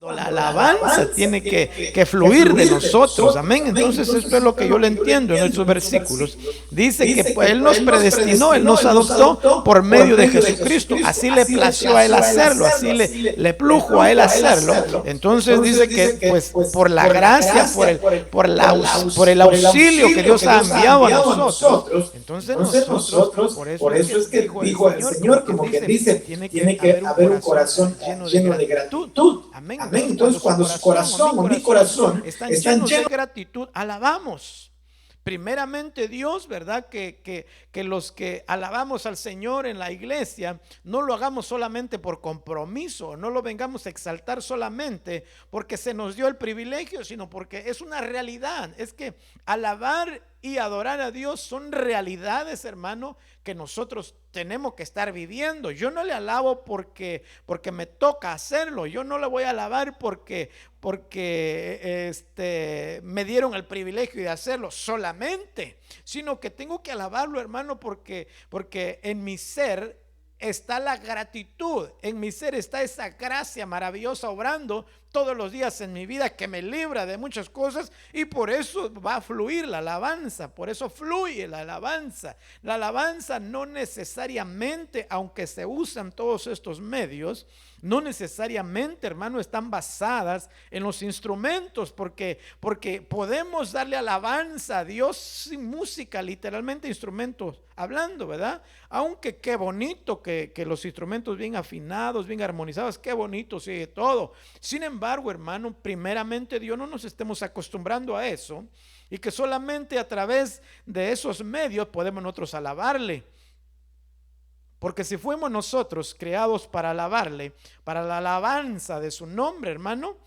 La alabanza tiene que fluir de nosotros, amén. Entonces esto es lo que yo le entiendo en estos versículos. Dice que Él nos predestinó, Él nos adoptó por medio de Jesucristo. Así le plació a Él hacerlo, así le plujo a Él hacerlo. Entonces dice que pues por la gracia, por el auxilio que Dios ha enviado a nosotros. Entonces nosotros, por eso es que dijo el Señor, como que dice, tiene que haber un corazón lleno de gratitud. Amén. Entonces, cuando su corazón o mi corazón están llenos de gratitud, alabamos primeramente Dios, ¿verdad? Que los que alabamos al Señor en la iglesia no lo hagamos solamente por compromiso, no lo vengamos a exaltar solamente porque se nos dio el privilegio, sino porque es una realidad. Es que alabar y adorar a Dios son realidades, hermano, que nosotros tenemos que estar viviendo. Yo no le alabo porque me toca hacerlo. Yo no le voy a alabar porque me dieron el privilegio de hacerlo solamente, sino que tengo que alabarlo, hermano, porque en mi ser está la gratitud, en mi ser está esa gracia maravillosa obrando todos los días en mi vida, que me libra de muchas cosas, y por eso va a fluir la alabanza, por eso fluye la alabanza. La alabanza no necesariamente, aunque se usan todos estos medios, no necesariamente, hermano, están basadas en los instrumentos, porque podemos darle alabanza a Dios sin música, literalmente instrumentos hablando, ¿verdad? Aunque qué bonito que los instrumentos bien afinados, bien armonizados, qué bonito sigue todo. Sin embargo, hermano, primeramente Dios, no nos estemos acostumbrando a eso, y que solamente a través de esos medios podemos nosotros alabarle. Porque si fuimos nosotros creados para alabarle, para la alabanza de su nombre, hermano,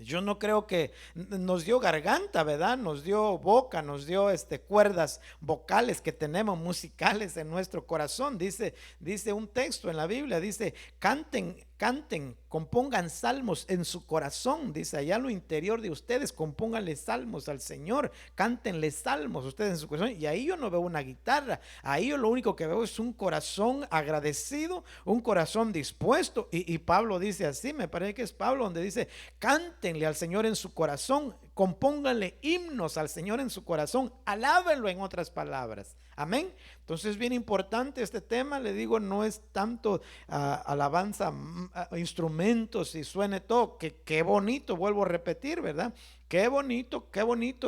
yo no creo que nos dio garganta, ¿verdad? Nos dio boca, nos dio cuerdas vocales que tenemos musicales en nuestro corazón. Dice un texto en la Biblia, dice, canten, compongan salmos en su corazón. Dice, allá en lo interior de ustedes, compónganle salmos al Señor, cántenle salmos ustedes en su corazón. Y ahí yo no veo una guitarra, ahí yo lo único que veo es un corazón agradecido, un corazón dispuesto. Y Pablo dice así, me parece que es Pablo donde dice, cántenle al Señor en su corazón, compónganle himnos al Señor en su corazón, alábenlo, en otras palabras. Amén. Entonces, bien importante este tema, le digo, no es tanto alabanza, instrumentos y suene todo, que qué bonito, vuelvo a repetir, ¿verdad? Qué bonito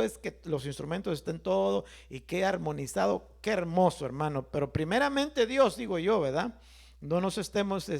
es que los instrumentos estén todo y qué armonizado, qué hermoso, hermano. Pero primeramente Dios, digo yo, ¿verdad? No nos estemos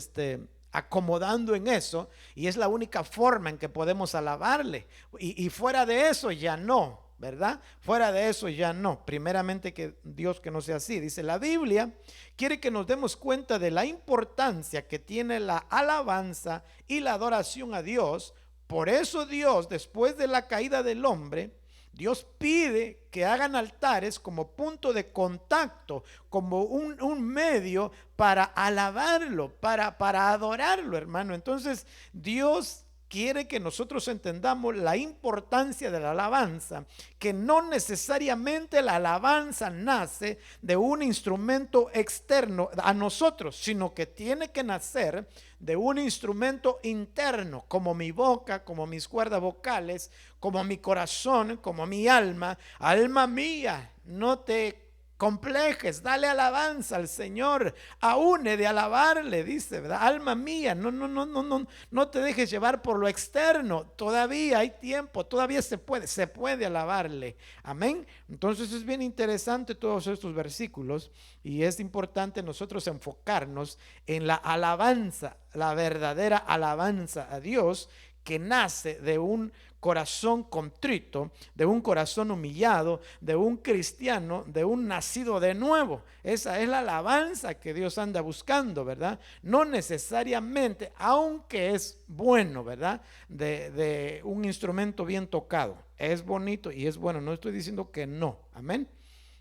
acomodando en eso, y es la única forma en que podemos alabarle, y fuera de eso ya no, ¿verdad? Fuera de eso ya no. Primeramente que Dios, que no sea así. Dice la Biblia, quiere que nos demos cuenta de la importancia que tiene la alabanza y la adoración a Dios. Por eso Dios, después de la caída del hombre, Dios pide que hagan altares como punto de contacto, como un medio para alabarlo, para adorarlo, hermano. Entonces Dios quiere que nosotros entendamos la importancia de la alabanza, que no necesariamente la alabanza nace de un instrumento externo a nosotros, sino que tiene que nacer de un instrumento interno, como mi boca, como mis cuerdas vocales, como mi corazón, como mi alma. Alma mía, no te complejes, dale alabanza al Señor, aúne de alabarle, dice, ¿verdad? Alma mía, no te dejes llevar por lo externo, todavía hay tiempo, todavía se puede alabarle, amén. Entonces es bien interesante todos estos versículos, y es importante nosotros enfocarnos en la alabanza, la verdadera alabanza a Dios, que nace de un corazón contrito, de un corazón humillado, de un cristiano, de un nacido de nuevo. Esa es la alabanza que Dios anda buscando, ¿verdad? No necesariamente, aunque es bueno, ¿verdad? De un instrumento bien tocado. Es bonito y es bueno, no estoy diciendo que no, amén.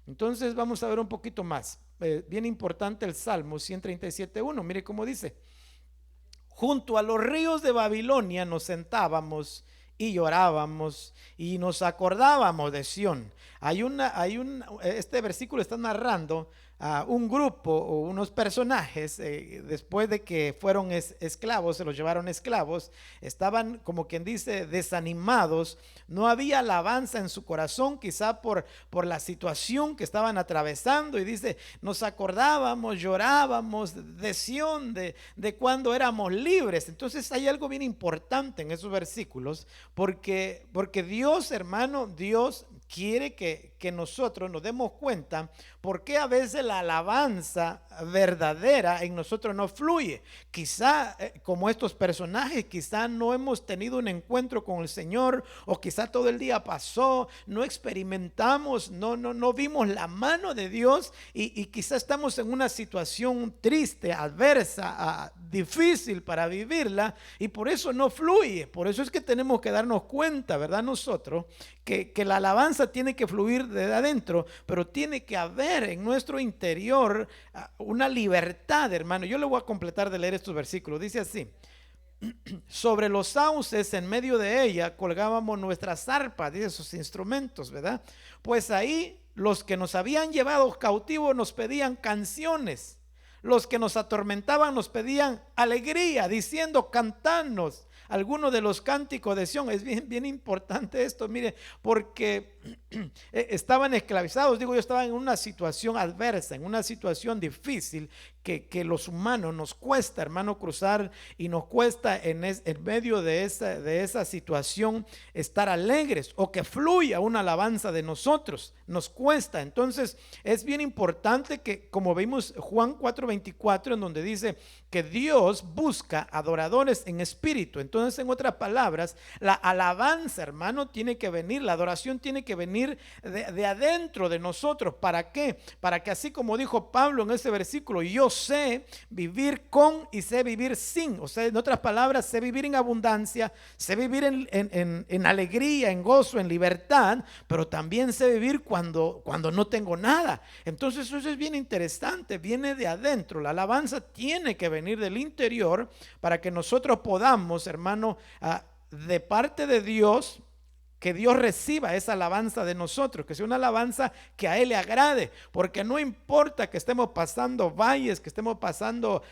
Entonces vamos a ver un poquito más. Bien importante el Salmo 137:1, mire cómo dice: junto a los ríos de Babilonia nos sentábamos y llorábamos y nos acordábamos de Sión. Este versículo está narrando a un grupo o unos personajes, después de que fueron esclavos, se los llevaron esclavos, estaban, como quien dice, desanimados. No había alabanza en su corazón, quizá por la situación que estaban atravesando. Y dice, nos acordábamos, llorábamos de Sión, de cuando éramos libres. Entonces hay algo bien importante en esos versículos, porque Dios, hermano, Dios quiere que nosotros nos demos cuenta por qué a veces la alabanza verdadera en nosotros no fluye. Quizá como estos personajes, quizá no hemos tenido un encuentro con el Señor, o quizá todo el día pasó, no experimentamos, no vimos la mano de Dios, y quizá estamos en una situación triste, adversa, difícil para vivirla, y por eso no fluye. Por eso es que tenemos que darnos cuenta, ¿verdad? Nosotros que la alabanza tiene que fluir de adentro, pero tiene que haber en nuestro interior una libertad, hermano. Yo le voy a completar de leer estos versículos. Dice así: sobre los sauces, en medio de ella, colgábamos nuestras arpas, dice, sus instrumentos, ¿verdad? Pues ahí los que nos habían llevado cautivos nos pedían canciones. Los que nos atormentaban nos pedían alegría, diciendo, cantadnos algunos de los cánticos de Sión. Es bien importante esto, mire, porque estaban esclavizados. Digo, yo estaba en una situación adversa, en una situación difícil que los humanos nos cuesta, hermano, cruzar, y nos cuesta en medio de esa situación estar alegres, o que fluya una alabanza de nosotros. Nos cuesta. Entonces es bien importante que, como vimos Juan 4:24, en donde dice que Dios busca adoradores en espíritu. Entonces, en otras palabras, la alabanza, hermano, tiene que venir, la adoración tiene que venir de adentro de nosotros. ¿Para qué? Para que, así como dijo Pablo en ese versículo, yo sé vivir con y sé vivir sin. O sea, en otras palabras, sé vivir en abundancia, sé vivir en alegría, en gozo, en libertad, pero también sé vivir cuando no tengo nada. Entonces eso es bien interesante, viene de adentro. La alabanza tiene que venir del interior para que nosotros podamos, hermano, de parte de Dios, que Dios reciba esa alabanza de nosotros, que sea una alabanza que a Él le agrade, porque no importa que estemos pasando valles, que estemos pasando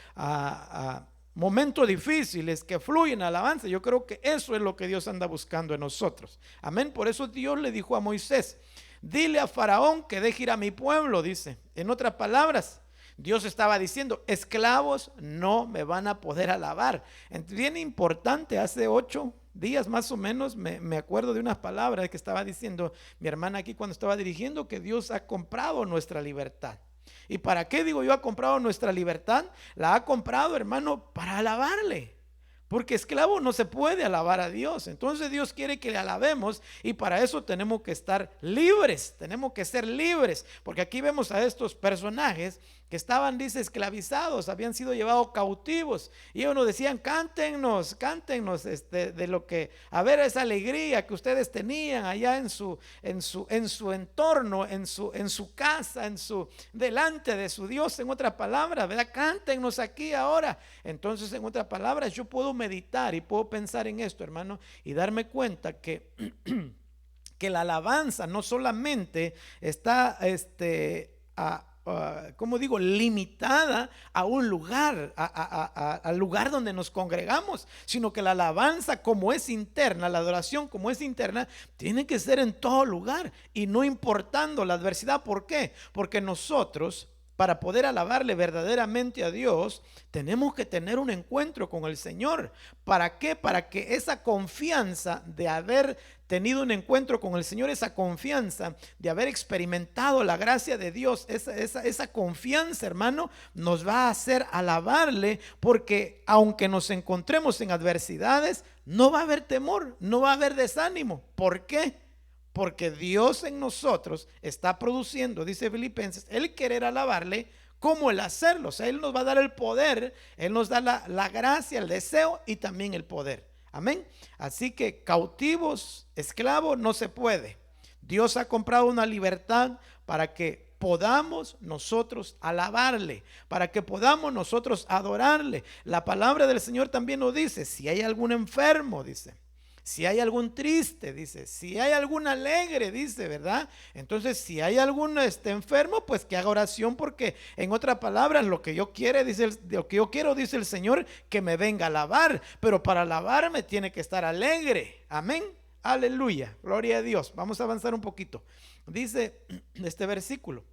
momentos difíciles, que fluyen alabanza. Yo creo que eso es lo que Dios anda buscando en nosotros. Amén. Por eso Dios le dijo a Moisés, dile a Faraón que deje ir a mi pueblo, dice. En otras palabras, Dios estaba diciendo, esclavos no me van a poder alabar. Bien importante, hace 8 días más o menos me acuerdo de unas palabras que estaba diciendo mi hermana aquí cuando estaba dirigiendo, que Dios ha comprado nuestra libertad. ¿Y para qué digo yo ha comprado nuestra libertad? La ha comprado, hermano, para alabarle. Porque esclavo no se puede alabar a Dios. Entonces Dios quiere que le alabemos, y para eso tenemos que estar libres, tenemos que ser libres. Porque aquí vemos a estos personajes que estaban, dice, esclavizados, habían sido llevados cautivos, y ellos nos decían, cántennos de lo que, a ver, esa alegría que ustedes tenían allá en su entorno, en su casa, delante de su Dios. En otras palabras, ¿verdad? Cántennos aquí ahora. Entonces, en otras palabras, yo puedo meditar y puedo pensar en esto, hermano, y darme cuenta que que la alabanza no solamente está como digo, limitada a un lugar, al lugar donde nos congregamos, sino que la alabanza, como es interna, la adoración como es interna, tiene que ser en todo lugar y no importando la adversidad. ¿Por qué? Porque nosotros, para poder alabarle verdaderamente a Dios, tenemos que tener un encuentro con el Señor. ¿Para qué? Para que esa confianza de haber tenido un encuentro con el Señor, esa confianza de haber experimentado la gracia de Dios, esa confianza, hermano, nos va a hacer alabarle, porque aunque nos encontremos en adversidades, no va a haber temor, no va a haber desánimo. ¿Por qué? Porque Dios en nosotros está produciendo, dice Filipenses, el querer alabarle como el hacerlo. O sea, Él nos va a dar el poder, Él nos da la gracia, el deseo y también el poder. Amén. Así que cautivos, esclavos, no se puede. Dios ha comprado una libertad para que podamos nosotros alabarle, para que podamos nosotros adorarle. La palabra del Señor también nos dice, si hay algún enfermo, dice, si hay algún triste, dice, si hay algún alegre, dice, ¿verdad? Entonces, si hay algún enfermo, pues que haga oración, porque en otras palabras, lo que yo quiero, dice el Señor, que me venga a alabar, pero para alabarme tiene que estar alegre. Amén. Aleluya, gloria a Dios. Vamos a avanzar un poquito. Dice este versículo,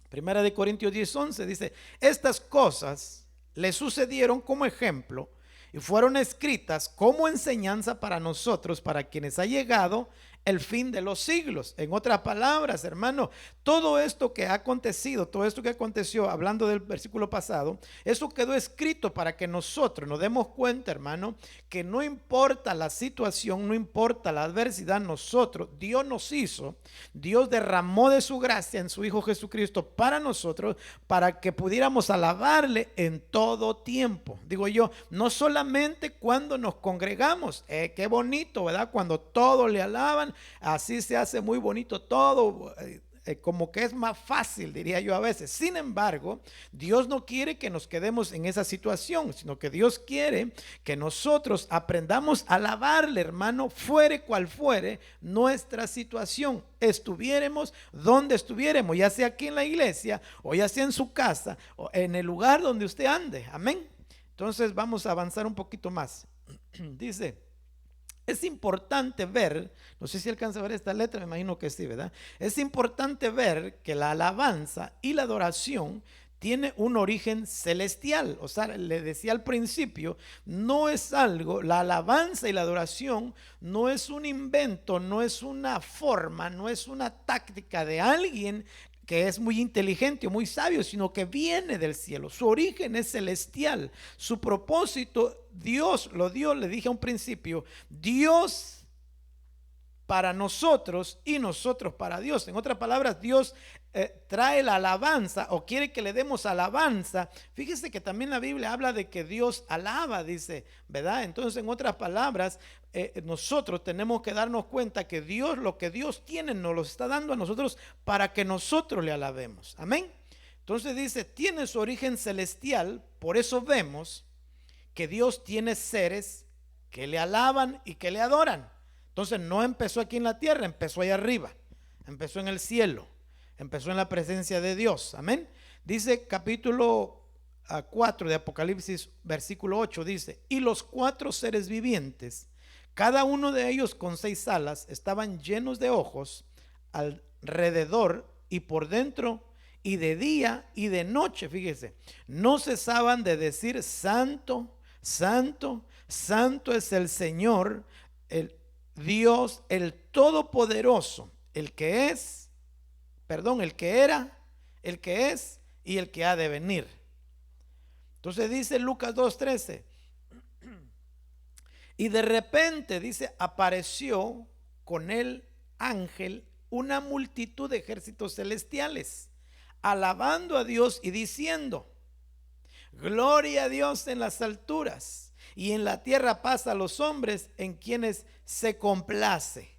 Primera de Corintios 10:11, dice: estas cosas le sucedieron como ejemplo y fueron escritas como enseñanza para nosotros, para quienes ha llegado el fin de los siglos. En otras palabras, hermano, todo esto que ha acontecido, todo esto que aconteció, hablando del versículo pasado, eso quedó escrito para que nosotros nos demos cuenta, hermano, que no importa la situación, no importa la adversidad, nosotros, Dios nos hizo, Dios derramó de su gracia en su Hijo Jesucristo para nosotros, para que pudiéramos alabarle en todo tiempo. Digo yo, no solamente cuando nos congregamos, qué bonito, ¿verdad? Cuando todos le alaban, así se hace muy bonito todo, como que es más fácil, diría yo a veces. Sin embargo, Dios no quiere que nos quedemos en esa situación, sino que Dios quiere que nosotros aprendamos a alabarle, hermano, fuere cual fuere nuestra situación, estuviéramos donde estuviéramos, ya sea aquí en la iglesia o ya sea en su casa o en el lugar donde usted ande. Amén. Entonces vamos a avanzar un poquito más. Dice: es importante ver, no sé si alcanza a ver esta letra, me imagino que sí, ¿verdad? Es importante ver que la alabanza y la adoración tiene un origen celestial. O sea, le decía al principio, no es algo, la alabanza y la adoración no es un invento, no es una forma, no es una táctica de alguien que es muy inteligente o muy sabio, sino que viene del cielo. Su origen es celestial. Su propósito, Dios lo dio, le dije a un principio, Dios para nosotros y nosotros para Dios. En otras palabras, Dios trae la alabanza o quiere que le demos alabanza. Fíjese que también la Biblia habla de que Dios alaba, dice, ¿verdad? Entonces, en otras palabras, nosotros tenemos que darnos cuenta que Dios, lo que Dios tiene, nos lo está dando a nosotros para que nosotros le alabemos. Amén. Entonces dice, tiene su origen celestial. Por eso vemos que Dios tiene seres que le alaban y que le adoran. Entonces no empezó aquí en la tierra, empezó allá arriba, empezó en el cielo, empezó en la presencia de Dios. Amén. Dice capítulo 4 de Apocalipsis, versículo 8, dice: y los 4 seres vivientes, cada uno de ellos con 6 alas, estaban llenos de ojos alrededor y por dentro, y de día y de noche, fíjese, no cesaban de decir: santo, santo, santo es el Señor, el Dios, el Todopoderoso, el que es, el que era, el que es y el que ha de venir. Entonces dice Lucas 2:13, y de repente, dice, apareció con el ángel una multitud de ejércitos celestiales, alabando a Dios y diciendo: gloria a Dios en las alturas, y en la tierra paz a los hombres en quienes se complace.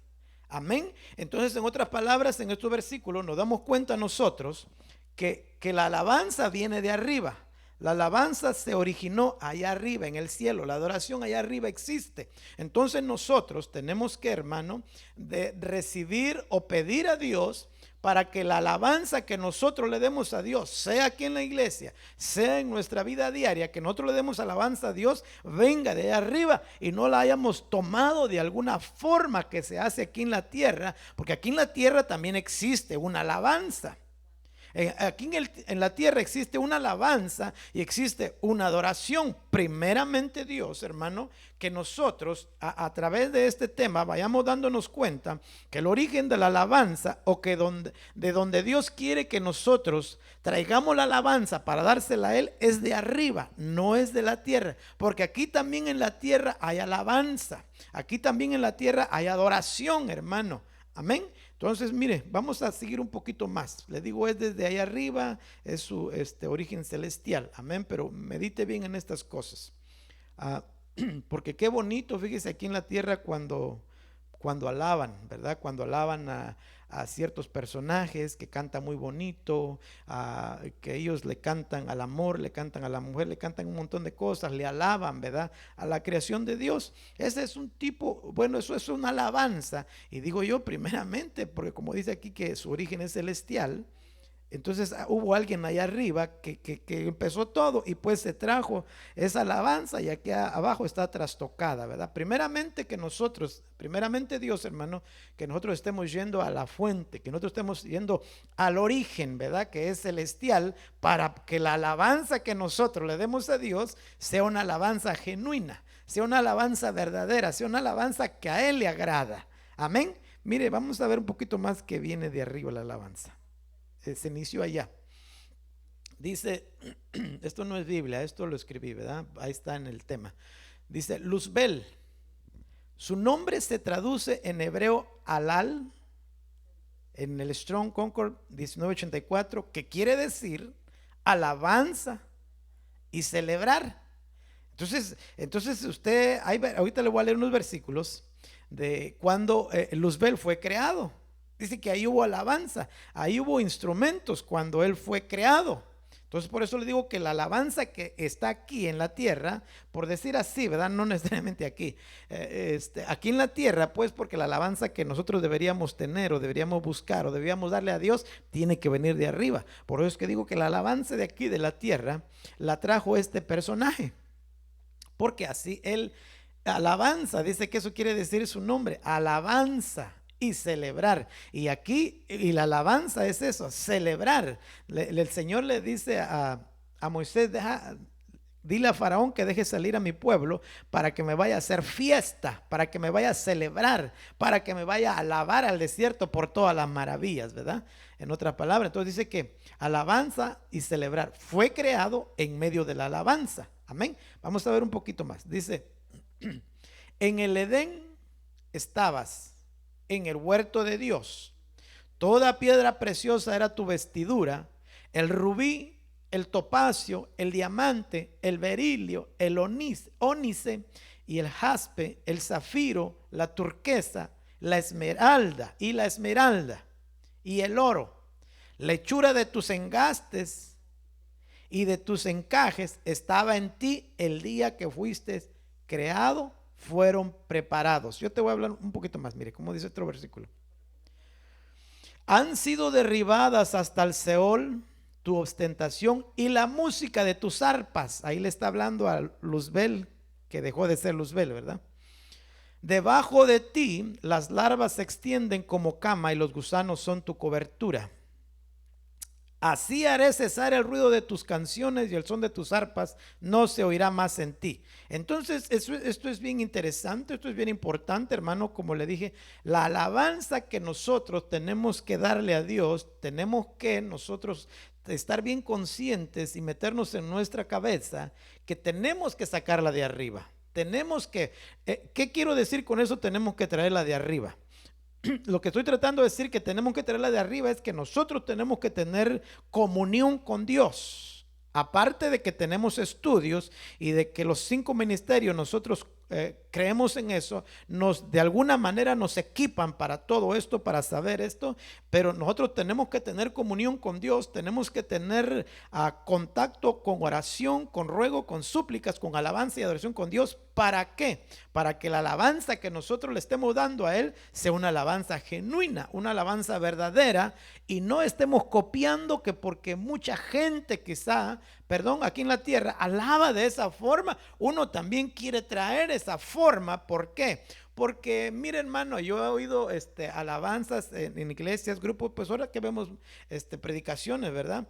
Amén. Entonces, en otras palabras, en estos versículos nos damos cuenta nosotros que la alabanza viene de arriba. La alabanza se originó allá arriba en el cielo. La adoración allá arriba existe. Entonces nosotros tenemos que, hermano, de recibir o pedir a Dios para que la alabanza que nosotros le demos a Dios, sea aquí en la iglesia, sea en nuestra vida diaria, que nosotros le demos alabanza a Dios, venga de allá arriba y no la hayamos tomado de alguna forma que se hace aquí en la tierra, porque aquí en la tierra también existe una alabanza. Aquí en la tierra existe una alabanza y existe una adoración. Primeramente Dios, hermano, que nosotros a través de este tema vayamos dándonos cuenta que el origen de la alabanza, o que de donde Dios quiere que nosotros traigamos la alabanza para dársela a Él, es de arriba, no es de la tierra. Porque aquí también en la tierra hay alabanza, aquí también en la tierra hay adoración, hermano. Amén. Entonces, mire, vamos a seguir un poquito más. Le digo, es desde ahí arriba, es su origen celestial. Amén. Pero medite bien en estas cosas. Porque qué bonito, fíjese, aquí en la tierra cuando cuando alaban, ¿verdad? Cuando alaban a ciertos personajes que cantan muy bonito, que ellos le cantan al amor, le cantan a la mujer, le cantan un montón de cosas, le alaban, ¿verdad? A la creación de Dios. Ese es un tipo, bueno, eso es una alabanza. Y digo yo primeramente, porque como dice aquí que su origen es celestial, entonces hubo alguien allá arriba que empezó todo y pues se trajo esa alabanza y aquí abajo está trastocada, ¿verdad? Primeramente Dios, hermano, que nosotros estemos yendo a la fuente, que nosotros estemos yendo al origen, ¿verdad? Que es celestial, para que la alabanza que nosotros le demos a Dios sea una alabanza genuina, sea una alabanza verdadera, sea una alabanza que a Él le agrada. Amén. Mire, vamos a ver un poquito más que viene de arriba la alabanza. Se inició allá. Dice, esto no es Biblia, esto lo escribí, ¿verdad? Ahí está en el tema. Dice, Luzbel, su nombre se traduce en hebreo Alal, en el Strong Concord 1984, que quiere decir alabanza y celebrar. Entonces usted, ahorita le voy a leer unos versículos de cuando Luzbel fue creado. Dice que ahí hubo alabanza, ahí hubo instrumentos cuando él fue creado. Entonces por eso le digo que la alabanza que está aquí en la tierra, por decir así, ¿verdad? No necesariamente aquí, aquí en la tierra, pues porque la alabanza que nosotros deberíamos tener o deberíamos buscar o deberíamos darle a Dios, tiene que venir de arriba. Por eso es que digo que la alabanza de aquí de la tierra la trajo este personaje, porque así él, alabanza, dice que eso quiere decir su nombre, alabanza y celebrar. Y aquí, y la alabanza es eso, celebrar. El Señor le dice a Moisés, dile a Faraón que deje salir a mi pueblo para que me vaya a hacer fiesta, para que me vaya a celebrar, para que me vaya a alabar al desierto por todas las maravillas, ¿verdad? En otras palabras, entonces dice que alabanza y celebrar fue creado en medio de la alabanza. Amén. Vamos a ver un poquito más. Dice, en el Edén estabas, en el huerto de Dios. Toda piedra preciosa era tu vestidura, el rubí, el topacio, el diamante, el berilio, el ónice y el jaspe, el zafiro, la turquesa, la esmeralda y el oro. La hechura de tus engastes y de tus encajes estaba en ti el día que fuiste creado, fueron preparados. Yo te voy a hablar un poquito más. Mire cómo dice otro versículo. Han sido derribadas hasta el Seol tu ostentación y la música de tus arpas. Ahí le está hablando a Luzbel, que dejó de ser Luzbel, ¿verdad? Debajo de ti las larvas se extienden como cama y los gusanos son tu cobertura. Así haré cesar el ruido de tus canciones y el son de tus arpas no se oirá más en ti. Entonces, esto es bien interesante, esto es bien importante, hermano. Como le dije, la alabanza que nosotros tenemos que darle a Dios, tenemos que nosotros estar bien conscientes y meternos en nuestra cabeza que tenemos que sacarla de arriba. Tenemos que, ¿qué quiero decir con eso? Tenemos que traerla de arriba. Lo que estoy tratando de decir que tenemos que traerla de arriba es que nosotros tenemos que tener comunión con Dios. Aparte de que tenemos estudios y de que los 5 ministerios nosotros creemos en eso, de alguna manera nos equipan para todo esto, para saber esto, pero nosotros tenemos que tener comunión con Dios, tenemos que tener contacto con oración, con ruego, con súplicas, con alabanza y adoración con Dios. ¿Para qué? Para que la alabanza que nosotros le estemos dando a Él sea una alabanza genuina, una alabanza verdadera, y no estemos copiando que porque mucha gente quizá, aquí en la tierra alaba de esa forma, uno también quiere traer esa forma. ¿Por qué? Porque mire, hermano, yo he oído alabanzas en iglesias, grupos, pues ahora que vemos predicaciones, ¿verdad?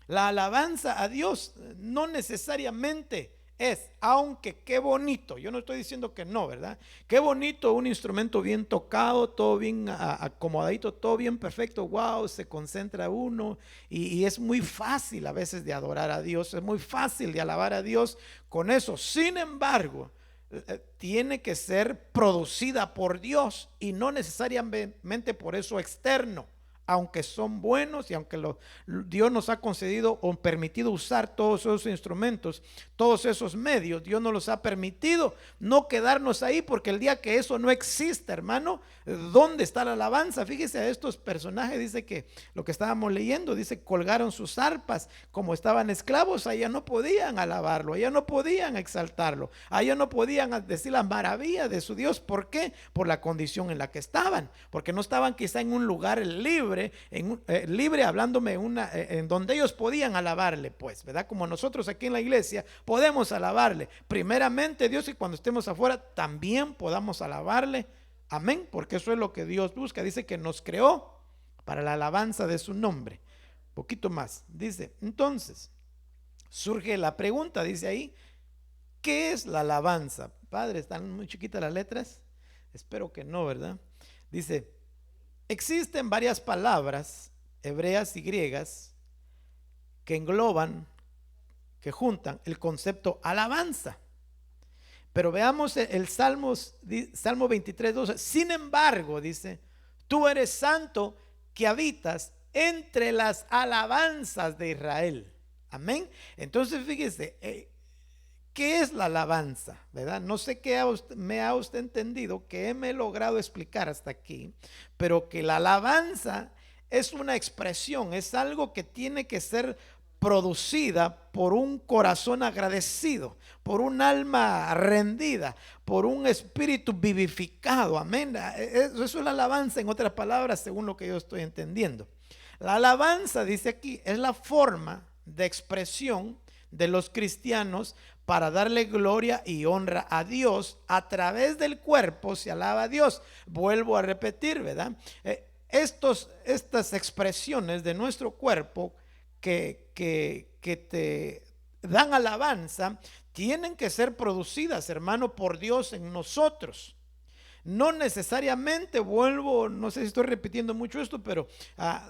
La alabanza a Dios no necesariamente es, aunque qué bonito, yo no estoy diciendo que no, ¿verdad? Qué bonito un instrumento bien tocado, todo bien acomodadito, todo bien perfecto, wow, se concentra uno y es muy fácil a veces de adorar a Dios, es muy fácil de alabar a Dios con eso. Sin embargo, tiene que ser producida por Dios y no necesariamente por eso externo. aunque son buenos y aunque Dios nos ha concedido o permitido usar todos esos instrumentos, todos esos medios, Dios nos los ha permitido, no quedarnos ahí, porque el día que eso no exista, hermano, ¿dónde está la alabanza? Fíjese a estos personajes, dice que lo que estábamos leyendo, dice, colgaron sus arpas, como estaban esclavos, allá no podían alabarlo, allá no podían exaltarlo, allá no podían decir las maravillas de su Dios. ¿Por qué? Por la condición en la que estaban, porque no estaban quizá en un lugar libre, libre hablándome en donde ellos podían alabarle, pues, ¿verdad? Como nosotros aquí en la iglesia podemos alabarle, primeramente Dios, y cuando estemos afuera también podamos alabarle, amén, porque eso es lo que Dios busca. Dice que nos creó para la alabanza de su nombre. Poquito más, dice, entonces surge la pregunta, dice ahí, ¿qué es la alabanza? Padre, ¿están muy chiquitas las letras? Espero que no, ¿verdad? Dice, existen varias palabras hebreas y griegas que engloban, que juntan el concepto alabanza. Pero veamos el Salmo 23, 12. Sin embargo, dice, tú eres santo que habitas entre las alabanzas de Israel. Amén. Entonces, fíjese, ¿qué es la alabanza? ¿Verdad? No sé qué me ha usted entendido, que me he logrado explicar hasta aquí, pero que la alabanza es una expresión, es algo que tiene que ser producida por un corazón agradecido, por un alma rendida, por un espíritu vivificado. Amén. Eso es la alabanza, en otras palabras, según lo que yo estoy entendiendo. La alabanza, dice aquí, es la forma de expresión de los cristianos para darle gloria y honra a Dios. A través del cuerpo se alaba a Dios. Vuelvo a repetir, ¿verdad? Estas expresiones de nuestro cuerpo que te dan alabanza tienen que ser producidas, hermano, por Dios en nosotros. No necesariamente, no sé si estoy repitiendo mucho esto, pero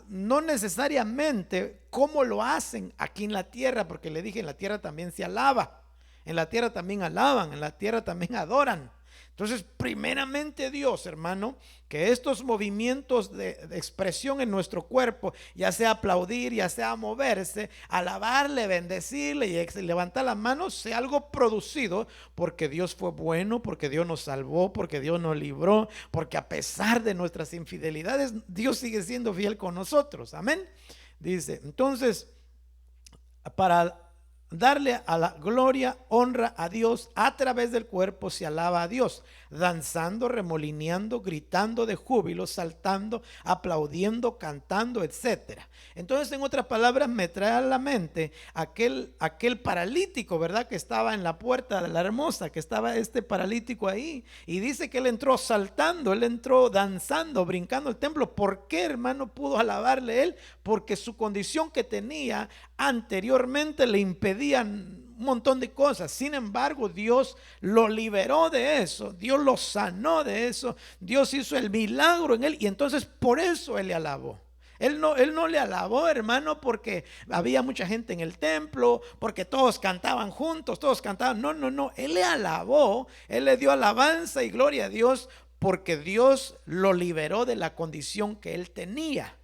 no necesariamente como lo hacen aquí en la tierra, porque le dije, en la tierra también se alaba, en la tierra también alaban, en la tierra también adoran. Entonces, primeramente Dios, hermano, que estos movimientos de expresión en nuestro cuerpo, ya sea aplaudir, ya sea moverse, alabarle, bendecirle y levantar las manos, sea algo producido porque Dios fue bueno, porque Dios nos salvó, porque Dios nos libró, porque a pesar de nuestras infidelidades, Dios sigue siendo fiel con nosotros. Amén. Dice, entonces, para darle a la gloria, honra a Dios, a través del cuerpo se alaba a Dios, danzando, remolineando, gritando de júbilo, saltando, aplaudiendo, cantando, etcétera. Entonces, en otras palabras, me trae a la mente aquel paralítico, ¿verdad? Que estaba en la puerta de la Hermosa, que estaba este paralítico ahí, y dice que él entró saltando, él entró danzando, brincando el templo. ¿Por qué, hermano, pudo alabarle él? Porque su condición que tenía anteriormente le impedían un montón de cosas. Sin embargo, Dios lo liberó de eso, Dios lo sanó de eso, Dios hizo el milagro en él, y entonces por eso él le alabó. Él no le alabó, hermano, porque había mucha gente en el templo, porque todos cantaban juntos, todos cantaban. No, él le alabó, él le dio alabanza y gloria a Dios, porque Dios lo liberó de la condición que él tenía.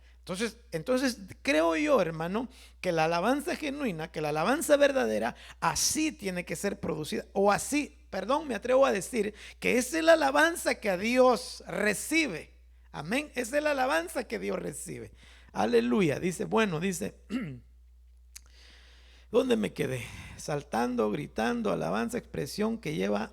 Entonces creo yo, hermano, que la alabanza genuina, que la alabanza verdadera, así tiene que ser producida, o así, perdón, me atrevo a decir que esa es la alabanza que a Dios recibe. Amén, esa es la alabanza que Dios recibe. Aleluya. Dice, ¿dónde me quedé? Saltando, gritando, alabanza, expresión que lleva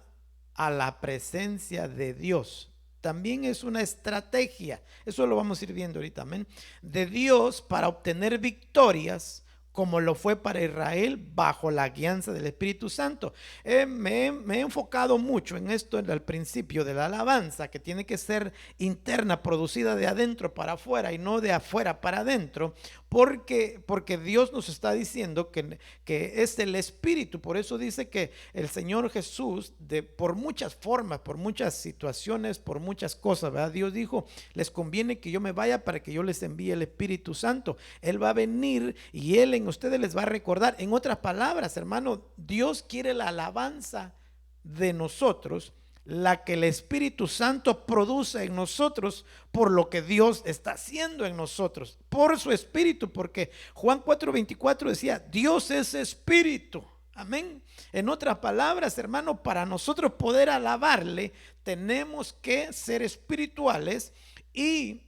a la presencia de Dios. También es una estrategia, eso lo vamos a ir viendo ahorita, amén, de Dios para obtener victorias, como lo fue para Israel bajo la guianza del Espíritu Santo. Me he enfocado mucho en esto al principio de la alabanza, que tiene que ser interna, producida de adentro para afuera y no de afuera para adentro, porque Dios nos está diciendo que es el Espíritu. Por eso dice que el Señor Jesús, por muchas formas, por muchas situaciones, por muchas cosas, ¿verdad? Dios dijo, les conviene que yo me vaya para que yo les envíe el Espíritu Santo. Él va a venir y Él en ustedes les va a recordar. En otras palabras, hermano, Dios quiere la alabanza de nosotros la que el Espíritu Santo produce en nosotros por lo que Dios está haciendo en nosotros, por su Espíritu, porque Juan 4:24 decía, Dios es Espíritu. Amén. En otras palabras, hermano, para nosotros poder alabarle, tenemos que ser espirituales y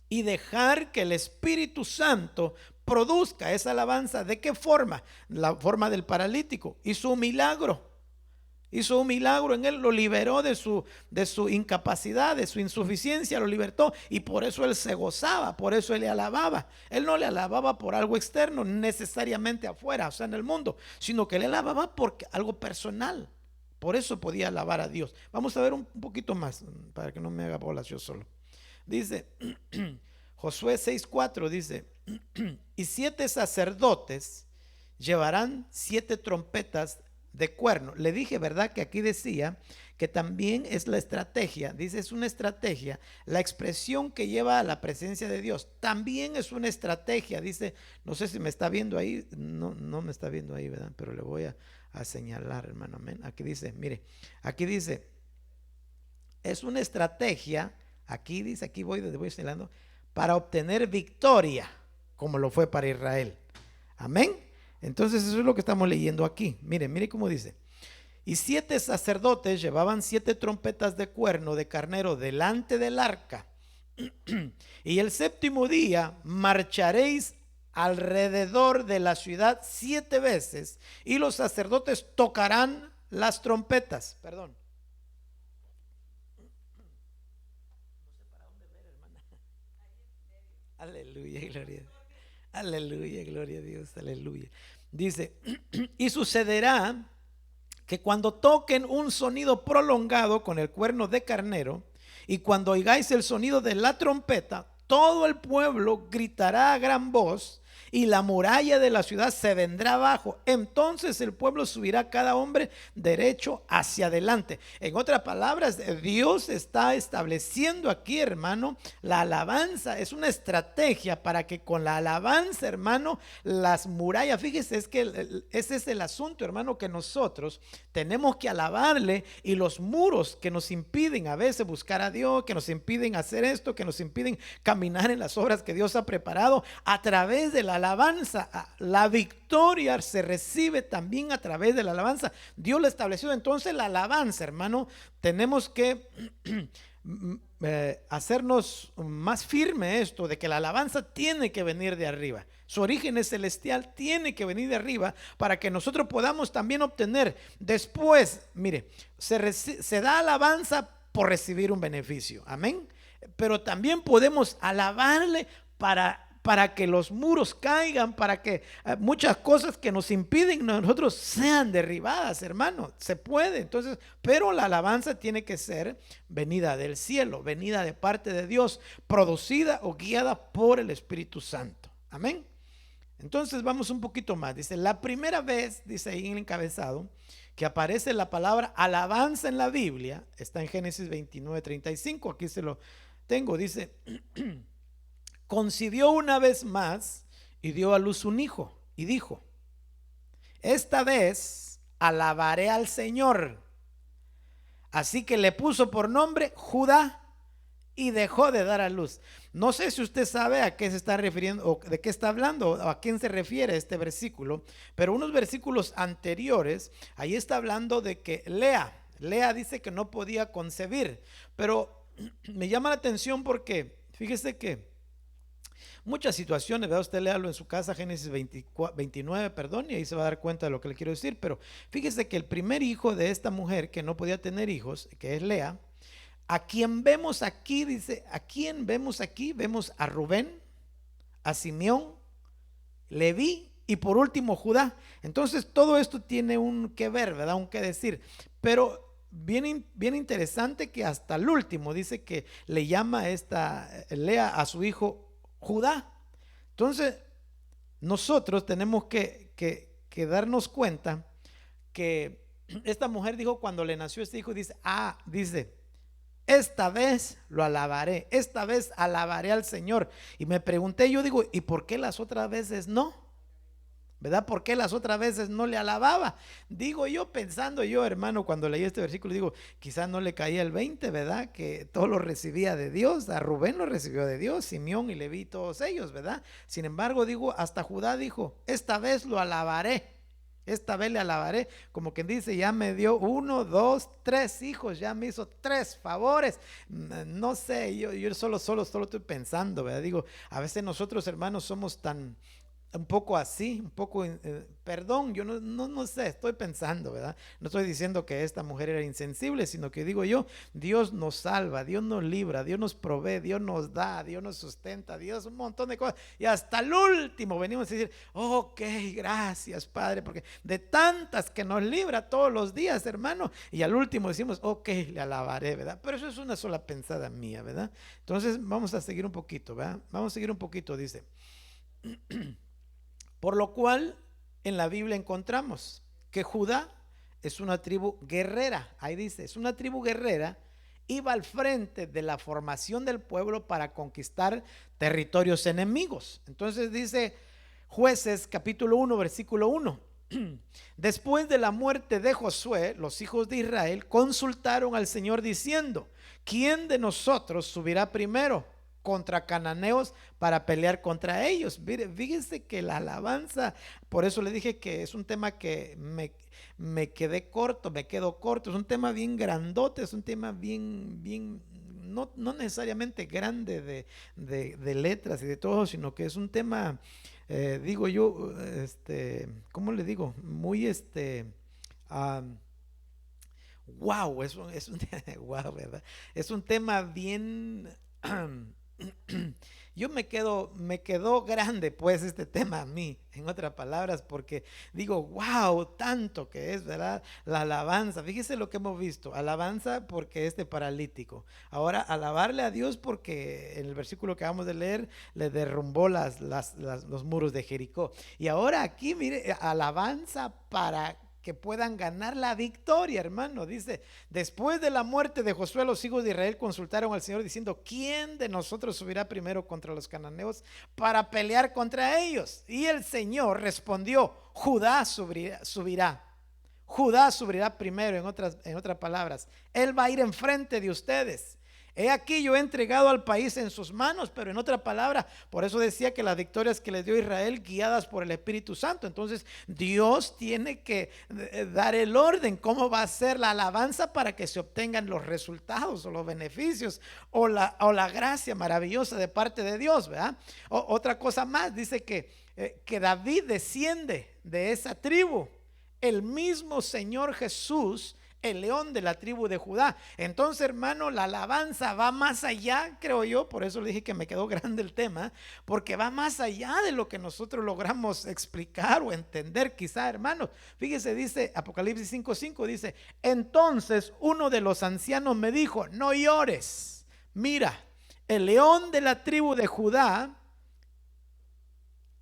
dejar que el Espíritu Santo produzca esa alabanza. ¿De qué forma? La forma del paralítico. Hizo un milagro en él, lo liberó de su incapacidad, de su insuficiencia, lo libertó, y por eso él se gozaba, por eso él le alababa. Él no le alababa por algo externo, necesariamente afuera, o sea, en el mundo, sino que le alababa por algo personal. Por eso podía alabar a Dios. Vamos a ver un poquito más, para que no me haga bolas yo solo. Dice Josué 6:4, dice, y 7 sacerdotes llevarán 7 trompetas de cuerno. Le dije, ¿verdad? Que aquí decía que también es la estrategia. Dice, es una estrategia. La expresión que lleva a la presencia de Dios también es una estrategia. Dice, no sé si me está viendo ahí. No me está viendo ahí, ¿verdad? Pero le voy a señalar, hermano. Amén. Aquí dice, mire, aquí dice, es una estrategia. Aquí dice, aquí voy señalando, para obtener victoria, como lo fue para Israel. Amén. Entonces eso es lo que estamos leyendo aquí. Mire cómo dice. Y 7 sacerdotes llevaban 7 trompetas de cuerno de carnero delante del arca. Y el 7º día marcharéis alrededor de la ciudad 7 veces, y los sacerdotes tocarán las trompetas. Perdón. Aleluya, gloria. Aleluya, gloria a Dios, aleluya. Dice, y sucederá que cuando toquen un sonido prolongado con el cuerno de carnero, y cuando oigáis el sonido de la trompeta, todo el pueblo gritará a gran voz, y la muralla de la ciudad se vendrá abajo. Entonces el pueblo subirá, cada hombre derecho hacia adelante. En otras palabras, Dios está estableciendo aquí, hermano, la alabanza. Es una estrategia para que con la alabanza, hermano, las murallas, fíjese, es que ese es el asunto, hermano, que nosotros tenemos que alabarle, y los muros que nos impiden a veces buscar a Dios, que nos impiden hacer esto, que nos impiden caminar en las obras que Dios ha preparado, a través de la alabanza, la victoria se recibe también a través de la alabanza. Dios lo estableció. Entonces la alabanza, hermano, tenemos que hacernos más firme esto de que la alabanza tiene que venir de arriba. Su origen es celestial, tiene que venir de arriba para que nosotros podamos también obtener después. Mire, se da alabanza por recibir un beneficio, amén, pero también podemos alabarle para que los muros caigan, para que muchas cosas que nos impiden nosotros sean derribadas, hermano. Se puede, entonces, pero la alabanza tiene que ser venida del cielo, venida de parte de Dios, producida o guiada por el Espíritu Santo. Amén. Entonces vamos un poquito más. Dice, la primera vez, dice ahí en el encabezado, que aparece la palabra alabanza en la Biblia, está en Génesis 29:35. Aquí se lo tengo. Dice, concibió una vez más y dio a luz un hijo, y dijo, esta vez alabaré al Señor. Así que le puso por nombre Judá, y dejó de dar a luz. No sé si usted sabe a qué se está refiriendo, o de qué está hablando, o a quién se refiere este versículo, pero unos versículos anteriores, ahí está hablando de que Lea dice que no podía concebir, pero me llama la atención porque fíjese que muchas situaciones, ¿verdad? Usted léalo en su casa, Génesis 29, perdón, y ahí se va a dar cuenta de lo que le quiero decir. Pero fíjese que el primer hijo de esta mujer que no podía tener hijos, que es Lea, a quien vemos aquí, dice, ¿a quién vemos aquí? Vemos a Rubén, a Simeón, Leví y por último Judá. Entonces todo esto tiene un que ver, ¿verdad? Un que decir. Pero bien interesante que hasta el último dice que le llama Lea a su hijo Judá. Entonces nosotros tenemos que darnos cuenta que esta mujer dijo cuando le nació este hijo, dice, esta vez lo alabaré, esta vez alabaré al Señor. Y me pregunté, yo digo, ¿y por qué las otras veces no? ¿verdad? ¿Por qué las otras veces no le alababa? Digo yo, pensando yo, hermano, cuando leí este versículo, digo, quizás no le caía el 20, ¿verdad? Que todo lo recibía de Dios. A Rubén lo recibió de Dios, Simeón y Leví, todos ellos, ¿verdad? Sin embargo, digo, hasta Judá dijo, esta vez lo alabaré. Esta vez le alabaré, como quien dice, ya me dio 1, 2, 3 hijos, ya me hizo 3 favores. No sé, yo solo estoy pensando, ¿verdad? Digo, a veces nosotros, hermanos, somos tan un poco así, un poco, perdón, yo no sé, estoy pensando, ¿verdad? No estoy diciendo que esta mujer era insensible, sino que digo yo, Dios nos salva, Dios nos libra, Dios nos provee, Dios nos da, Dios nos sustenta, Dios un montón de cosas. Y hasta el último venimos a decir, ok, gracias, Padre, porque de tantas que nos libra todos los días, hermano, y al último decimos, ok, le alabaré, ¿verdad? Pero eso es una sola pensada mía, ¿verdad? Entonces vamos a seguir un poquito, ¿verdad? Vamos a seguir un poquito, dice. Por lo cual en la Biblia encontramos que Judá es una tribu guerrera. Ahí dice, es una tribu guerrera. Iba al frente de la formación del pueblo para conquistar territorios enemigos. Entonces dice Jueces capítulo 1 versículo 1. Después de la muerte de Josué, los hijos de Israel consultaron al Señor diciendo, ¿quién de nosotros subirá primero contra cananeos para pelear contra ellos? Fíjense que la alabanza, por eso le dije que es un tema que me quedo corto, es un tema bien grandote, es un tema bien, no necesariamente grande de letras y de todo, sino que es un tema, digo yo, ¿cómo le digo? Muy wow, wow, ¿verdad? Es un tema bien yo me quedó grande pues este tema a mí, en otras palabras, porque digo, wow, tanto que es, ¿verdad? La alabanza, fíjese lo que hemos visto, alabanza porque paralítico, ahora alabarle a Dios porque en el versículo que acabamos de leer le derrumbó los muros de Jericó, y ahora aquí mire, alabanza para que puedan ganar la victoria, hermano. Dice, después de la muerte de Josué, los hijos de Israel consultaron al Señor diciendo, ¿quién de nosotros subirá primero contra los cananeos para pelear contra ellos? Y el Señor respondió, Judá subirá. Judá subirá primero, en otras palabras. Él va a ir enfrente de ustedes. He aquí yo he entregado al país en sus manos, pero en otra palabra, por eso decía que las victorias que les dio Israel guiadas por el Espíritu Santo. Entonces Dios tiene que dar el orden, cómo va a ser la alabanza para que se obtengan los resultados o los beneficios o la gracia maravillosa de parte de Dios, ¿verdad? Otra cosa más, dice que David desciende de esa tribu, el mismo Señor Jesús, el león de la tribu de Judá. Entonces, hermano, la alabanza va más allá, creo yo, por eso le dije que me quedó grande el tema, porque va más allá de lo que nosotros logramos explicar o entender quizá, hermanos. Fíjese, dice Apocalipsis 5:5, dice, entonces uno de los ancianos me dijo, no llores, mira, el león de la tribu de Judá,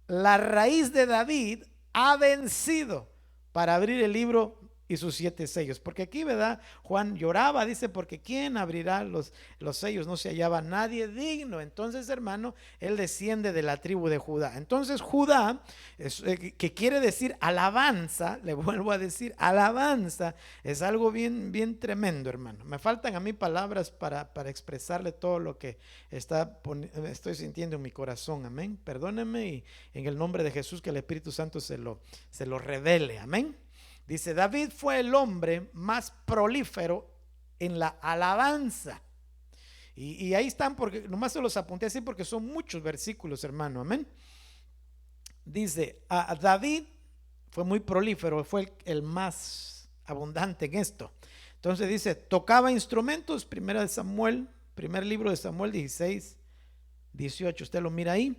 la raíz de David, ha vencido para abrir el libro y sus 7 sellos. Porque aquí, ¿verdad? Juan lloraba, dice, porque ¿quién abrirá los sellos? No se hallaba nadie digno. Entonces, hermano, él desciende de la tribu de Judá. Entonces, Judá, que quiere decir alabanza, le vuelvo a decir, alabanza, es algo bien tremendo, hermano. Me faltan a mí palabras para expresarle todo lo que estoy sintiendo en mi corazón. Amén. Perdónenme y en el nombre de Jesús que el Espíritu Santo se lo revele. Amén. Dice, David fue el hombre más prolífero en la alabanza. Y ahí están, porque nomás se los apunté así porque son muchos versículos, hermano. Amén. Dice, a David fue muy prolífero, fue el más abundante en esto. Entonces dice, tocaba instrumentos, primer libro de Samuel 16, 18, usted lo mira ahí.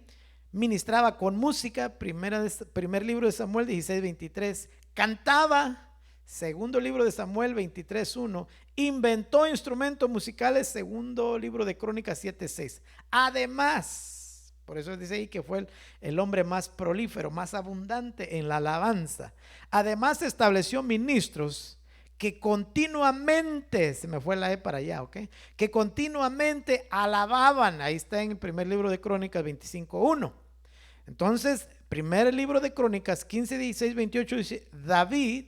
Ministraba con música, primer libro de Samuel 16, 23. Cantaba, segundo libro de Samuel 23:1, inventó instrumentos musicales, segundo libro de Crónicas 7:6. Además, por eso dice ahí que fue el hombre más prolífero, más abundante en la alabanza. Además estableció ministros que continuamente, se me fue la E para allá, ¿ok? Que continuamente alababan, ahí está en el primer libro de Crónicas 25:1. Entonces, primer libro de Crónicas 15, 16, 28 dice, David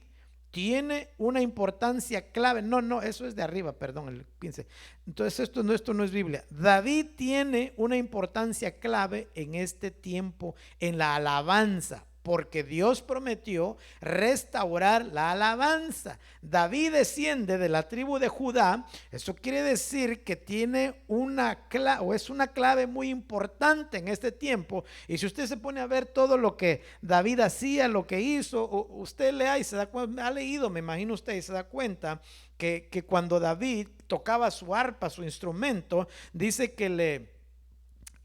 tiene una importancia clave. No, eso es de arriba, perdón, el 15. Entonces esto no es Biblia. David tiene una importancia clave en este tiempo, en la alabanza, porque Dios prometió restaurar la alabanza. David desciende de la tribu de Judá. Eso quiere decir que tiene una clave, o es una clave muy importante en este tiempo. Y si usted se pone a ver todo lo que David hacía, lo que hizo, usted lea y se da cuenta, ha leído, me imagino usted, y se da cuenta que cuando David tocaba su arpa, su instrumento, dice que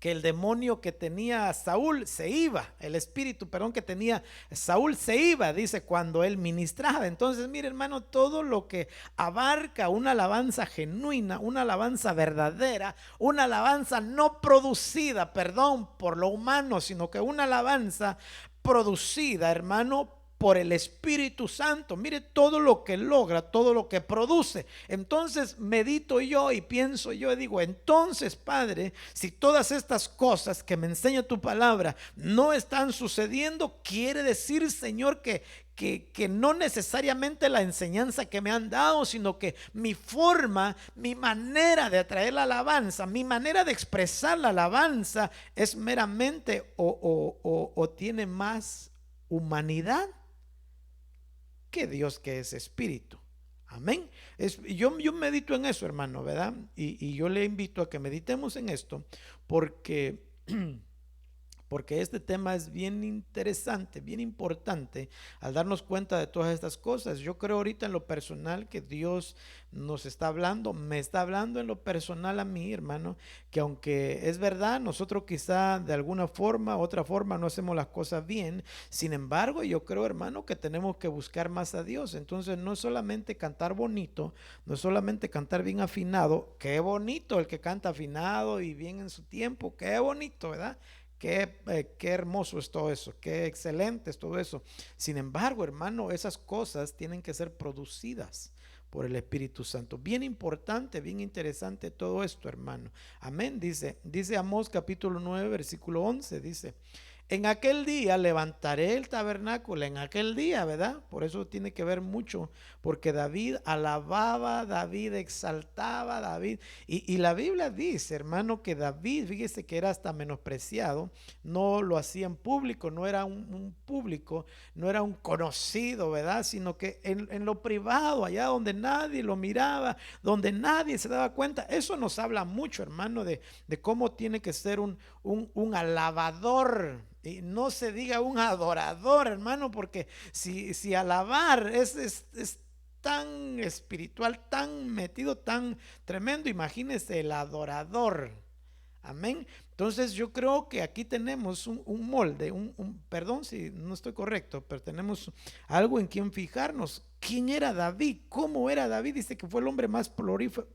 el demonio que tenía Saúl se iba, el espíritu, perdón, que tenía Saúl se iba, dice, cuando él ministraba. Entonces, mire, hermano, todo lo que abarca una alabanza genuina, una alabanza verdadera, una alabanza no producida, perdón, por lo humano, sino que una alabanza producida, hermano, por el Espíritu Santo. Mire todo lo que logra, todo lo que produce. Entonces medito yo y pienso yo y digo, entonces, Padre, si todas estas cosas que me enseña tu palabra no están sucediendo, quiere decir, Señor, que no necesariamente la enseñanza que me han dado, sino que mi forma, mi manera de atraer la alabanza, mi manera de expresar la alabanza es meramente o tiene más humanidad que Dios, que es espíritu. Amén. Yo medito en eso, hermano, ¿verdad? Y yo le invito a que meditemos en esto porque este tema es bien interesante, bien importante al darnos cuenta de todas estas cosas. Yo creo ahorita en lo personal que Dios nos está hablando, me está hablando en lo personal a mí, hermano, que aunque es verdad, nosotros quizá de alguna forma, otra forma no hacemos las cosas bien. Sin embargo, yo creo, hermano, que tenemos que buscar más a Dios. Entonces no es solamente cantar bonito, no es solamente cantar bien afinado. Qué bonito el que canta afinado y bien en su tiempo, qué bonito, ¿verdad? Qué hermoso es todo eso, qué excelente es todo eso. Sin embargo, hermano, esas cosas tienen que ser producidas por el Espíritu Santo. Bien importante, bien interesante todo esto, hermano. Amén. Dice Amós capítulo 9, versículo 11, dice, en aquel día levantaré el tabernáculo, en aquel día, ¿verdad? Por eso tiene que ver mucho, porque David alababa, David exaltaba, David. Y la Biblia dice, hermano, que David, fíjese que era hasta menospreciado, no lo hacía en público, no era un público, no era un conocido, ¿verdad? Sino que en lo privado, allá donde nadie lo miraba, donde nadie se daba cuenta. Eso nos habla mucho, hermano, de cómo tiene que ser un alabador. Y no se diga un adorador, hermano, porque si alabar es tan espiritual, tan metido, tan tremendo, imagínese el adorador. Amén. Entonces yo creo que aquí tenemos un molde, perdón si no estoy correcto, pero tenemos algo en quien fijarnos. ¿Quién era David? ¿Cómo era David? Dice que fue el hombre más prolífero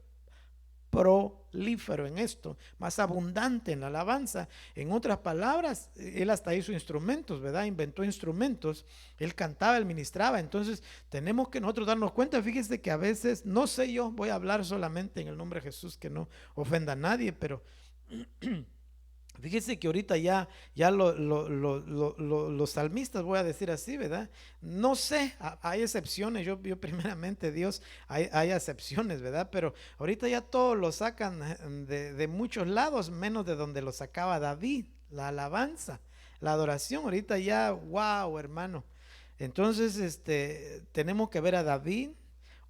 en esto, más abundante en la alabanza. En otras palabras, él hasta hizo instrumentos, ¿verdad? Inventó instrumentos, él cantaba, él ministraba. Entonces tenemos que nosotros darnos cuenta. Fíjese que a veces, no sé, yo voy a hablar solamente en el nombre de Jesús, que no ofenda a nadie, pero fíjese que ahorita ya los salmistas, voy a decir así, ¿verdad? No sé, hay excepciones, yo primeramente Dios, hay excepciones, ¿verdad? Pero ahorita ya todos lo sacan de muchos lados, menos de donde lo sacaba David, la alabanza, la adoración. Ahorita ya, wow, hermano. Entonces, tenemos que ver a David,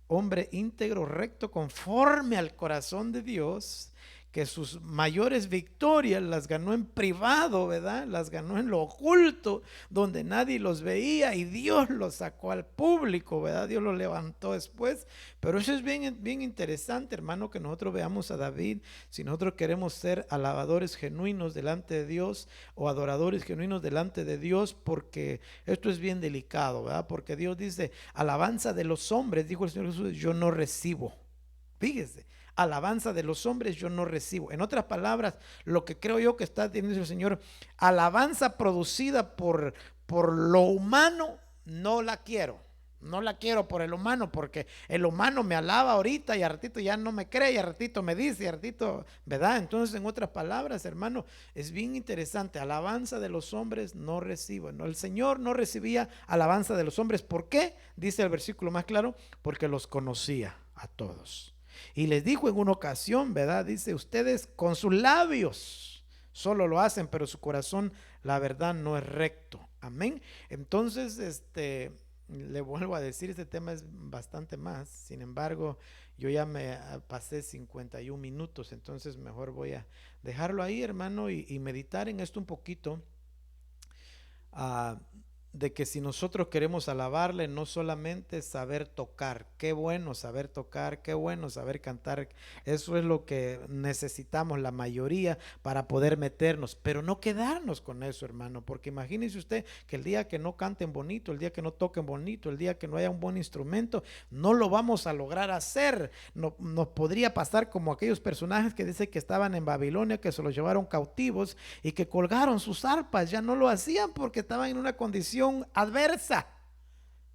hombre íntegro, recto, conforme al corazón de Dios, que sus mayores victorias las ganó en privado, ¿verdad? Las ganó en lo oculto, donde nadie los veía, y Dios los sacó al público, ¿verdad? Dios los levantó después. Pero eso es bien, bien interesante, hermano, que nosotros veamos a David. Si nosotros queremos ser alabadores genuinos delante de Dios, o adoradores genuinos delante de Dios, porque esto es bien delicado, ¿verdad? Porque Dios dice, alabanza de los hombres, dijo el Señor Jesús, yo no recibo. Fíjese, alabanza de los hombres yo no recibo. En otras palabras, lo que creo yo que está diciendo el Señor, alabanza producida por lo humano, no la quiero. No la quiero por el humano, porque el humano me alaba ahorita y al ratito ya no me cree, y al ratito me dice, y al ratito, ¿verdad? Entonces, en otras palabras, hermano, es bien interesante. Alabanza de los hombres no recibo. No, el Señor no recibía alabanza de los hombres. ¿Por qué? Dice el versículo más claro, porque los conocía a todos. Y les dijo en una ocasión, ¿verdad? Dice, ustedes con sus labios solo lo hacen, pero su corazón, la verdad, no es recto. Amén. Entonces, le vuelvo a decir, este tema es bastante más. Sin embargo, yo ya me pasé 51 minutos, entonces mejor voy a dejarlo ahí, hermano, y meditar en esto un poquito. Uh, de que si nosotros queremos alabarle, no solamente saber tocar, qué bueno saber tocar, qué bueno saber cantar, eso es lo que necesitamos la mayoría para poder meternos, pero no quedarnos con eso, hermano, porque imagínese usted que el día que no canten bonito, el día que no toquen bonito, el día que no haya un buen instrumento, no lo vamos a lograr hacer. Nos podría pasar como aquellos personajes que dice que estaban en Babilonia, que se los llevaron cautivos y que colgaron sus arpas, ya no lo hacían porque estaban en una condición adversa.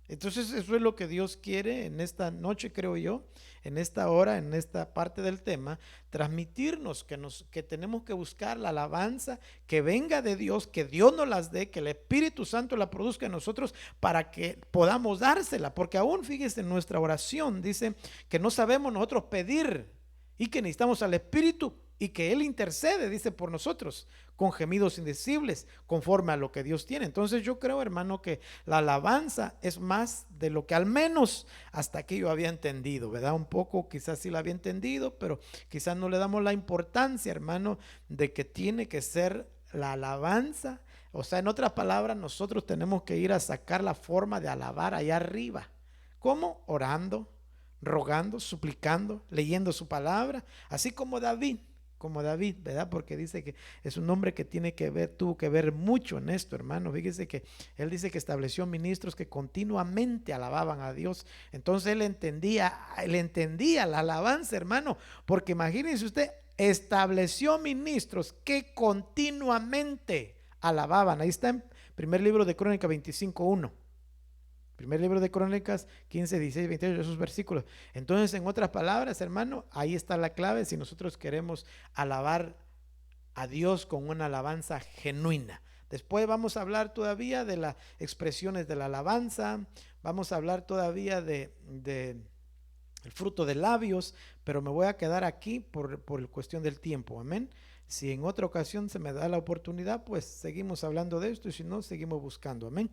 Entonces eso es lo que Dios quiere en esta noche, creo yo, en esta hora, en esta parte del tema, transmitirnos que tenemos que buscar la alabanza que venga de Dios, que Dios nos las dé, que el Espíritu Santo la produzca en nosotros para que podamos dársela, porque aún fíjese en nuestra oración, dice que no sabemos nosotros pedir y que necesitamos al Espíritu y que Él intercede, dice, por nosotros, con gemidos indecibles, conforme a lo que Dios tiene. Entonces yo creo, hermano, que la alabanza es más de lo que al menos hasta aquí yo había entendido, ¿verdad? Un poco quizás sí la había entendido, pero quizás no le damos la importancia, hermano, de que tiene que ser la alabanza. O sea, en otras palabras, nosotros tenemos que ir a sacar la forma de alabar allá arriba. ¿Cómo? Orando, rogando, suplicando, leyendo su palabra, así como David, ¿verdad? Porque dice que es un hombre que tuvo que ver mucho en esto, hermano. Fíjese que él dice que estableció ministros que continuamente alababan a Dios. Entonces él entendía la alabanza, hermano, porque imagínense usted, estableció ministros que continuamente alababan. Ahí está en primer libro de Crónicas 25:1. Primer libro de Crónicas 15, 16, 28, esos versículos. Entonces, en otras palabras, hermano, ahí está la clave si nosotros queremos alabar a Dios con una alabanza genuina. Después vamos a hablar todavía de las expresiones de la alabanza, vamos a hablar todavía de el fruto de labios, pero me voy a quedar aquí por cuestión del tiempo, amén. Si en otra ocasión se me da la oportunidad, pues seguimos hablando de esto y si no, seguimos buscando, amén.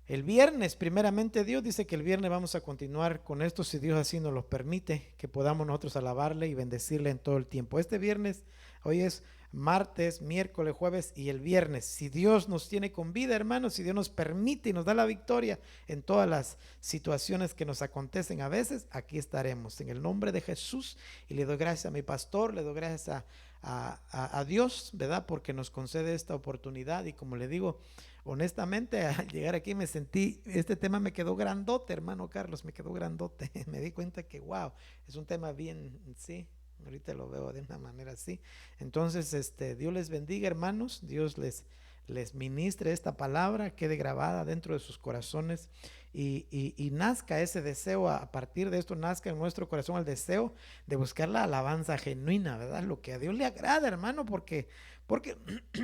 El viernes, primeramente Dios dice que el viernes vamos a continuar con esto, si Dios así nos lo permite, que podamos nosotros alabarle y bendecirle en todo el tiempo. Este viernes, hoy es martes, miércoles, jueves y el viernes. Si Dios nos tiene con vida, hermanos, si Dios nos permite y nos da la victoria en todas las situaciones que nos acontecen a veces, aquí estaremos en el nombre de Jesús. Y le doy gracias a mi pastor, le doy gracias a Dios, ¿verdad? Porque nos concede esta oportunidad y como le digo, honestamente, al llegar aquí me sentí, este tema me quedó grandote, hermano Carlos, me quedó grandote. Me di cuenta que, wow, es un tema bien, sí, ahorita lo veo de una manera así. Entonces, Dios les bendiga, hermanos, Dios les ministre esta palabra, quede grabada dentro de sus corazones y nazca ese deseo, a partir de esto nazca en nuestro corazón el deseo de buscar la alabanza genuina, ¿verdad? Lo que a Dios le agrada, hermano, porque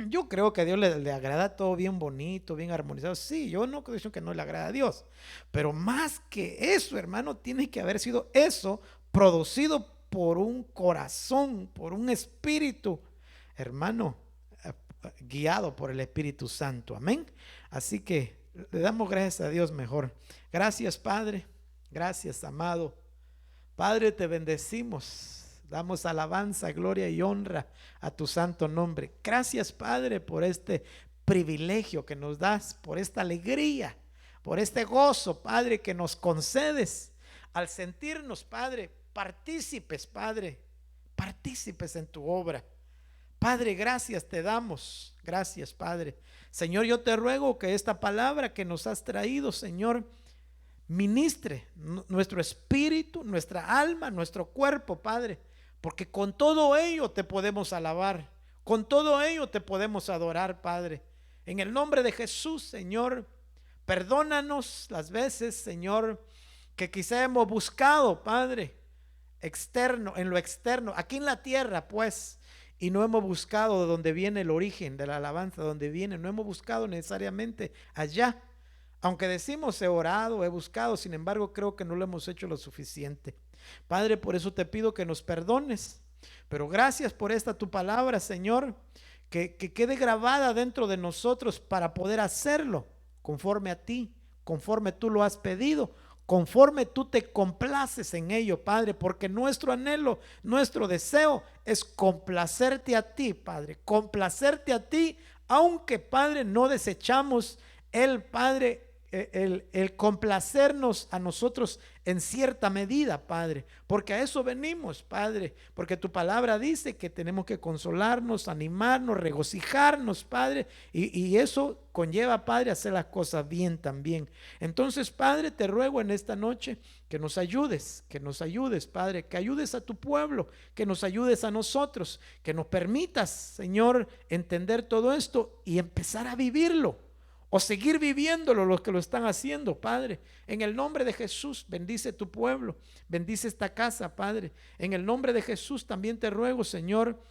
yo creo que a Dios le agrada todo bien bonito, bien armonizado. Sí, yo no creo que no le agrada a Dios, pero más que eso, hermano, tiene que haber sido eso producido por un corazón, por un espíritu, hermano, guiado por el Espíritu Santo, amén. Así que le damos gracias a Dios mejor. Gracias, Padre, gracias, amado Padre, te bendecimos. Damos alabanza, gloria y honra a tu santo nombre. Gracias, Padre, por este privilegio que nos das, por esta alegría, por este gozo, Padre, que nos concedes al sentirnos, Padre, partícipes, Padre, partícipes en tu obra. Padre, gracias te damos. Gracias, Padre. Señor, yo te ruego que esta palabra que nos has traído, Señor, ministre nuestro espíritu, nuestra alma, nuestro cuerpo, Padre, porque con todo ello te podemos alabar, con todo ello te podemos adorar, Padre. En el nombre de Jesús, Señor, Perdónanos las veces, Señor, que quizá hemos buscado, Padre, externo, en lo externo, aquí en la tierra, pues, y no hemos buscado de donde viene el origen de la alabanza, donde viene, no hemos buscado necesariamente allá. Aunque decimos he orado, he buscado, sin embargo creo que no lo hemos hecho lo suficiente. Padre, por eso te pido que nos perdones, pero gracias por esta tu palabra, Señor, que quede grabada dentro de nosotros para poder hacerlo conforme a ti, conforme tú lo has pedido, conforme tú te complaces en ello, Padre, porque nuestro anhelo, nuestro deseo es complacerte a ti, Padre, complacerte a ti, aunque, Padre, no desechamos el, Padre, el complacernos a nosotros en cierta medida, Padre, porque a eso venimos, Padre, porque tu palabra dice que tenemos que consolarnos, animarnos, regocijarnos, Padre, y eso conlleva, Padre, hacer las cosas bien también. Entonces, Padre, te ruego en esta noche que nos ayudes, Padre, que ayudes a tu pueblo, que nos ayudes a nosotros, que nos permitas, Señor, entender todo esto y empezar a vivirlo, o seguir viviéndolo los que lo están haciendo, Padre. En el nombre de Jesús, bendice tu pueblo, bendice esta casa, Padre. En el nombre de Jesús también te ruego, Señor,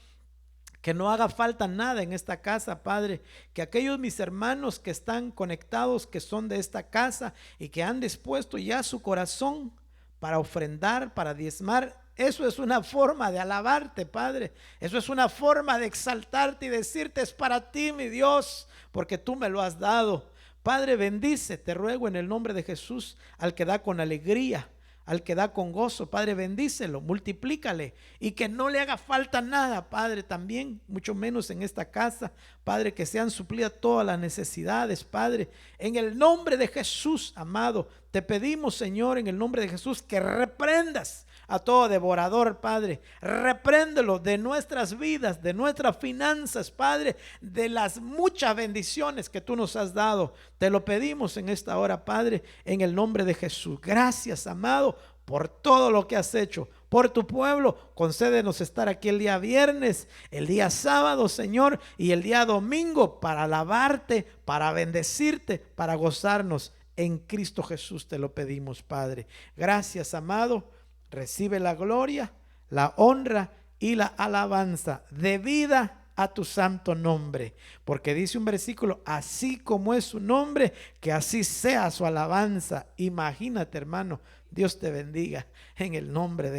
que no haga falta nada en esta casa, Padre, que aquellos mis hermanos que están conectados, que son de esta casa y que han dispuesto ya su corazón para ofrendar, para diezmar, eso es una forma de alabarte, Padre. Eso es una forma de exaltarte y decirte: es para ti, mi Dios, porque tú me lo has dado. Padre, bendice, te ruego en el nombre de Jesús, al que da con alegría, al que da con gozo. Padre, bendícelo, multiplícale, y que no le haga falta nada, Padre, también, mucho menos en esta casa, Padre, que sean suplidas todas las necesidades, Padre, en el nombre de Jesús, amado. Te pedimos, Señor, en el nombre de Jesús, que reprendas a todo devorador, Padre. Repréndelo de nuestras vidas, de nuestras finanzas, Padre, de las muchas bendiciones que tú nos has dado. Te lo pedimos en esta hora, Padre, en el nombre de Jesús. Gracias, amado, por todo lo que has hecho por tu pueblo. Concédenos estar aquí el día viernes, el día sábado, Señor, y el día domingo para alabarte, para bendecirte, para gozarnos. En Cristo Jesús te lo pedimos, Padre. Gracias, amado. Recibe la gloria, la honra y la alabanza debida a tu santo nombre, porque dice un versículo: así como es su nombre, que así sea su alabanza. Imagínate, hermano. Dios te bendiga en el nombre de